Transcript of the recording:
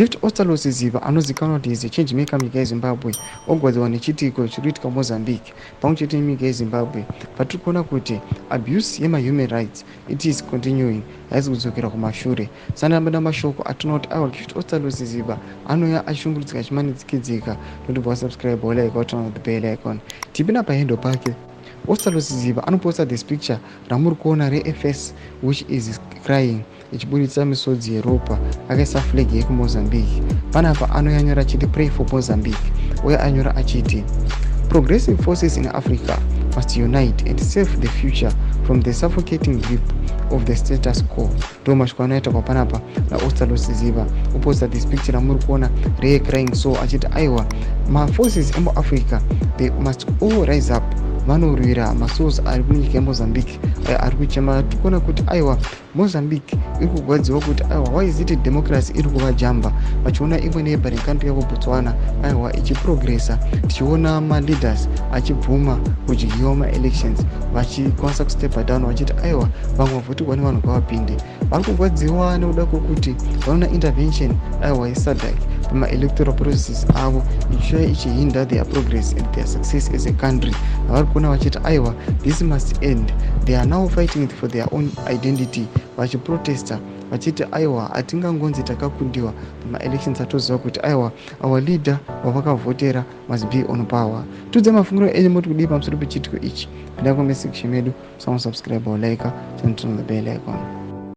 Gift Ostallos Siziba anozikanwa kuti is a change maker munyika yeZimbabwe, ogwadzawa nechitiko chirikuitika kuMozambique pamwechete nenyika yeZimbabwe, patiri kuona kuti abuse yemahuman rights it is continuing, haisi kudzokera kumashure. Sanamba mashoko atinoona kuti aiwa Gift Ostallos Siziba anouya achishungurudzika achimanikidzika, tondobva wasubscribe like wataona the bell icon. Tipinda pahendo pake Ostallos Siziba anoposta this picture ramuri kuona re-FS which is crying, ichibuditsa misodzi yeropa, akaisa flag yekuMozambique. Panapa anoyanyora achiti pray for Mozambique, uye anyora achiti progressive forces in Africa must unite and save the future from the suffocating grip of the status quo. Ndo mashoko anoita kwa panapa na Ostallos Siziba uposta this picture ramuri kuona re-crying so achiti aiwa ma-forces emu Africa they must all rise up vanorwira masouls ari munyika yeMozambique ari kuchema. Tikuona kuti aiwa Mozambique iri kugwadziwa kuti aiwa why is it democracy iri kuvajamba, vachiona imwe neighboring country yavo Botswana aiwa ichiprogressa, tichiona maleaders achibvuma kudyiwa ma-elections vachikwanisa kustepa down vachiti aiwa vamwe vavotirwa nevanhu ngavapinde. Vari kugwadziwa nekuda kwokuti vanoona intervention aiwa yeSADC pama-electoral processes avo ichiuya ichihinda their progress and their success as a country. Vari kuona vachiti aiwa this must end, they are now fighting for their own identity, vachiprotesta vachiti aiwa hatingangonzi takakundiwa pama-elections atoziva kuti aiwa our leader wavakavhotera must be on power. Tudze mafungiro enyu moti kudii pamusoro pechitiko ichi. Pinda comment section medu, subscribe or like, turn on the bell icon.